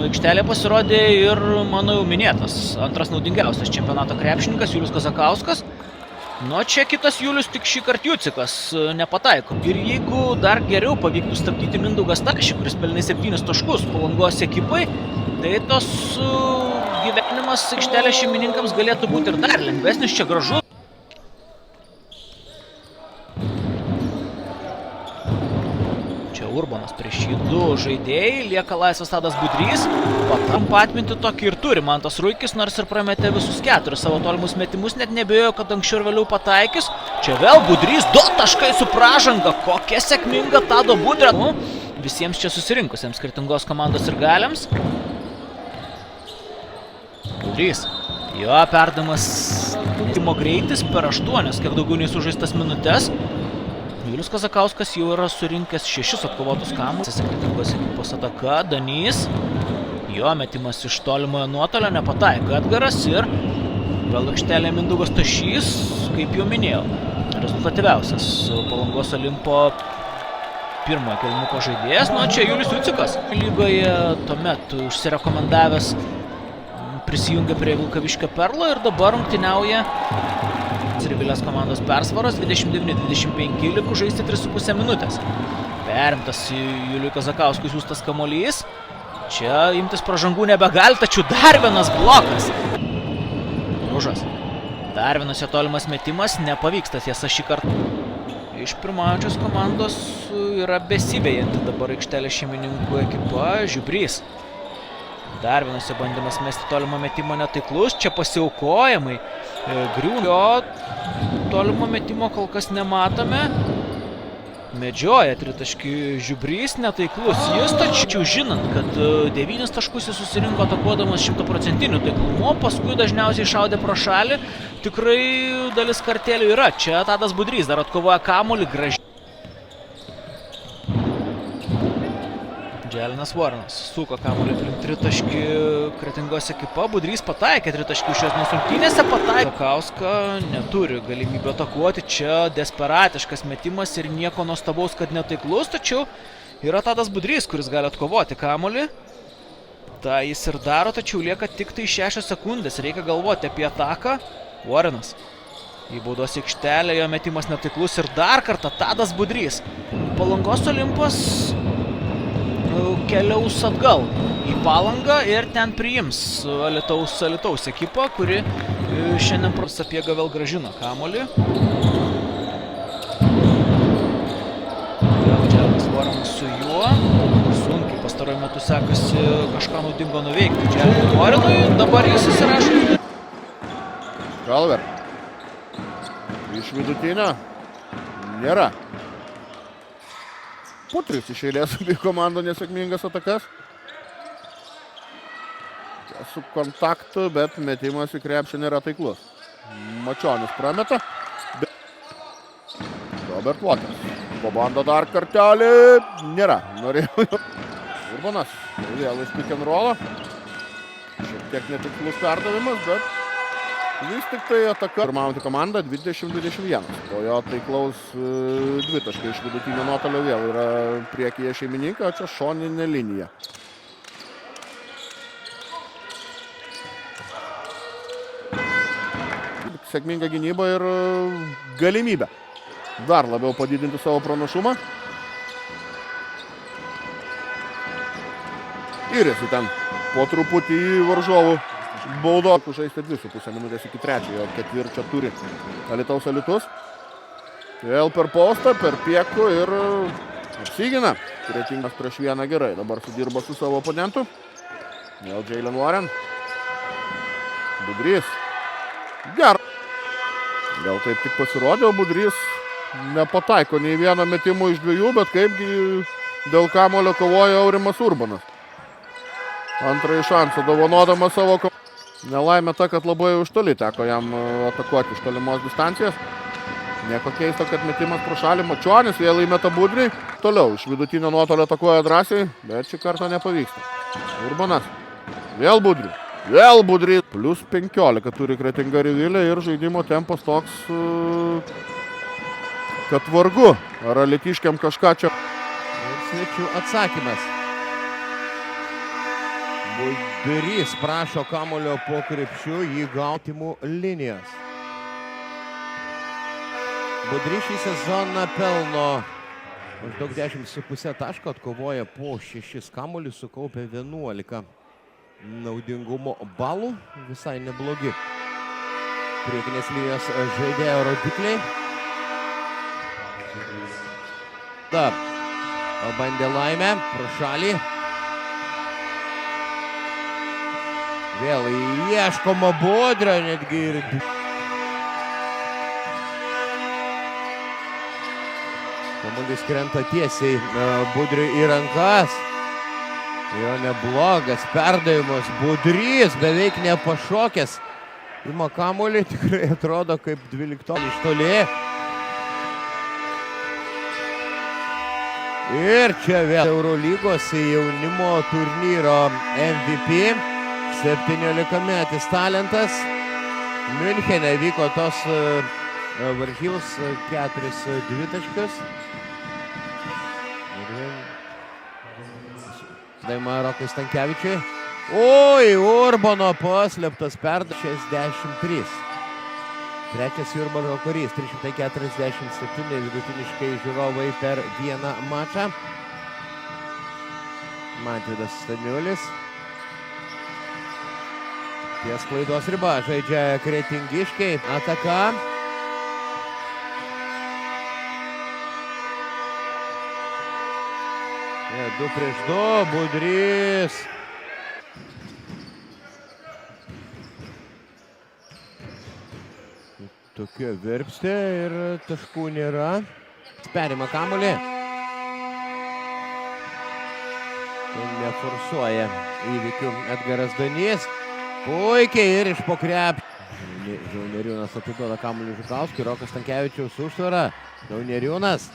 Aikštelė pasirodė ir mano jau minėtas antras naudingiausias čempionato krepšininkas Julius Kazakauskas. Nu, čia kitas Julius, tik šį kartą Jucikas nepataiko. Ir jeigu dar geriau pavyktų stabdyti Mindaugą Stašį, kuris pelnė 7 taškus Palangos ekipai, tai tos gyvenimas aikštelės šeimininkams galėtų būti ir dar lengvesnis, čia gražu. Urbanas prieš jį 2 žaidėjai, lieka laisvas Tadas Budrys, patampa atminti tokį ir turi Mantas Ruikis, nors ir prametė visus 4 savo tolimus metimus, net nebijojau, kad anksčiau ir vėliau pataikys. Čia vėl Budrys, 2 taškai su pražanga, kokia sėkminga Tado Budrio. Nu, visiems čia susirinkusiems skirtingos komandos ir galiams. Budrys, jo perdamas timo greitis per 8, kiek daugiau nei sužaistas minutes. Julius Kazakauskas jau yra surinkęs 6 atkovotus kamuolius. Skirtingos ekipos ataka, Danys. Jo metimas iš tolimojo nuotolio nepataiko Edgaras ir vėl aikštelė Mindaugas Stašys, kaip jau minėjau, rezultatyviausias Palangos Olimpo pirmojo kėlinuko žaidėjas. Nu, čia Julius Jucikas lygoje tuomet užsirekomendavęs prisijungė prie Vilkaviškio Perlo ir dabar rungtyniauja Rivilės komandos persvaros, 29-25, liku žaisti 3,5 minutės. Perimtas Juliui Kazakauskui siųstas kamuolys. Čia imtis pražangų nebegali, tačiau dar vienas blokas. Ružas. Dar vienas jo tolimas metimas, nepavyksta tiesa šį kartą. Iš pirmaujančios komandos yra besibėjanti dabar aikštelė šeimininkų ekipa Žiubrys. Dar vienas jo bandymas mesti tolimo metimo netaiklus, čia pasiaukojamai griūna. Jo tolimo metimo kol kas nematome. Medžioja tritaškį Žiubrys, netaiklus jis, tačiau žinant, kad 9 taškus jis susirinko atakuodamas 100% taiklumu, paskui dažniausiai šaudė pro šalį, tikrai dalis kartėlių yra. Čia Tadas Budrys dar atkovoja kamuolį gražiai. Dželinas Warrenas suko kamuolį link tritaškį Kretingos ekipa. Budrys pataikė tritaškių šios nesumtynėse. Zakauska neturi galimybę atakuoti. Čia desperatiškas metimas ir nieko nuostabaus, kad netaiklus. Tačiau yra Tadas Budrys, kuris gali atkovoti kamuolį. Tai jis ir daro, tačiau lieka tik tai 6 sekundės. Reikia galvoti apie ataką. Warrenas į baudos aikštelę, jo metimas netaiklus ir dar kartą Tadas Budrys. Palangos Olimpas keliaus atgal į Palangą ir ten priims Alytaus ekipą, kuri šiandien Sapiega vėl grąžino kamuolį. Dželinas Warrenas su juo. Sunkiai pastaruoju metu sekasi kažką naudingo nuveikti Dželinui Warrenui. Dabar jis įsirašo. Kalver. Iš vidutinio nėra. Po 3 iš eilės abi komandų nesėkmingas atakas. Čia su kontaktu, bet metimas į krepšį nėra taiklus. Mačionis prameta. Robert Waters. Pabando dar kartelį. Nėra. Norėjau. Urbanas. Vėl iš pick and roll'o. Šiek tiek netiklus perdavimas, bet vis tik tai ataka. Pirmauti komanda 20-21. Po jo taiklaus dvitaškai iš vidutinio nuotolio vėl yra priekyje šeimininkai, o čia šoninė linija. Sėkminga gynyba ir galimybė dar labiau padidinti savo pranašumą. Ir esi ten po truputį į varžovų baudo. Žaisti 2,5 minutės iki 3-ojo ketvirčio turi Alytus. Vėl per postą, per piekų ir apsigina. Kretingas prieš vieną gerai. Dabar sudirba su savo oponentu. Vėl Jalen Warren. Budrys. Gerai. Gal taip tik pasirodė, Budrys nepataiko nei vieno metimo iš 2, bet kaipgi dėl kamuolio kovoja Aurimas Urbanas. Antrąjį šansą dovanodamas savo komandą. Nelaimė ta, kad labai už toli teko jam atakuoti iš tolimos distancijos. Nieko keisto, kad metimas pro šalį. Mačionis vėl įmeta Budrį. Toliau iš vidutinio nuotolio atakuoja drąsiai, bet šį kartą nepavyksta. Urbanas. Vėl Budrį. Vėl Budrį. Plius 15 turi Kretinga Rivilė ir žaidimo tempas toks, kad vargu. Ar alytiškiam kažką čia. Ir svečių atsakymas. Budrys prašo kamuolio po krepšiu jį gautimų linijos. Budrys šį sezoną pelno maždaug 10,5 taško, atkovoja po 6 kamuolį, sukaupė 11 naudingumo balų. Visai neblogi priekinės linijos žaidėjo rodikliai. Pabandė laimę pro šalį. Vėl ieškoma Budrio netgi ir... Kamuolys krenta tiesiai Budriui į rankas. Jo neblogas perdavimas. Budrys beveik nepašokęs. Ima kamuolį, tikrai atrodo kaip 12 iš toli. Ir čia vėl Eurolygos jaunimo turnyro MVP. 17-metis talentas. Miunchene vyko tos varžybos 4 dvitaškius. Daima Rokui Stankevičiui. Oi, Urbano paslėptas perdavimas 63. Trečias Jurbarko Korys, 347 vidutiniškai žiūrovai per vieną mačą. Mantvydas Staniulis. Ties klaidos riba žaidžia kretingiškiai. Ataka. Ja, 2 prieš 2. Budrys. Tokia virpstė ir taškų nėra. Perima kamuolį. Neforsuoja įvykių Edgaras Danys. Puikiai ir iš po krepšio. Jauneriūnas atiduoda kamuolį Žukauskui. Rokas Stankevičiaus užtvara. Jauneriūnas.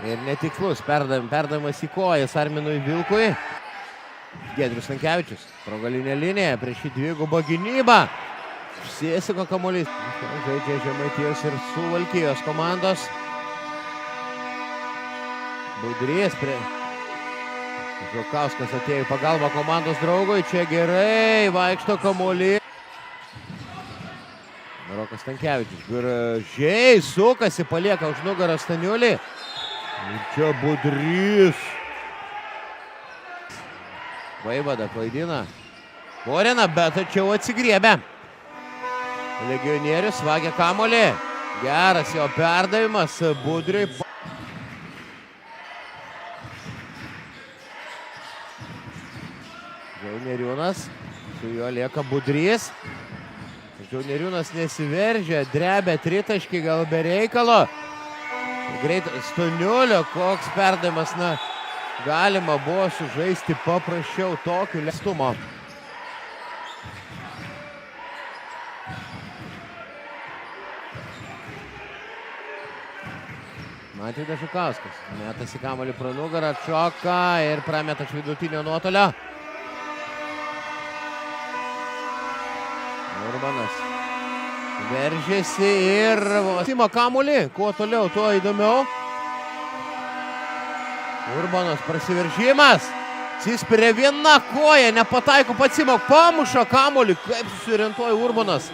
Ir netikslus perdavimas į kojas Arminui Vilkui. Giedrius Stankevičius, progalinė linija, prieš jį dvigubą gynybą. Užsisiko kamuolys. Žaidžia Žemaitijos ir Suvalkijos komandos. Budrys prie... Žukauskas atėjo į pagalbą komandos draugui. Čia gerai vaikšto kamuolys. Rokas Stankevičius gražiai sukasi, palieka už nugarą Staniulį. Ir čia Budrys. Vaivada klaidina Borina, bet tačiau atsigriebė. Legionierius vagia kamuolį. Geras jo perdavimas Budriui. Neriūnas, su juo lieka Budrys. Neriūnas nesiveržia, drebia tritaškį gal be reikalo. Greit Staniulio, koks perdavimas, na, galima buvo sužaisti paprasčiau tokiu lestumo. Matydas Žukauskas metasi kamuolį pro nugarą, atšoka ir prameta iš vidutinio nuotolio. Urbanas veržėsi ir sima kamuolį, kuo toliau, tuo įdomiau. Urbanas prasiveržimas, atsispiria viena koja, nepataiko pats Simo, pamuša kamuolį, kaip susiorientuoja Urbanas.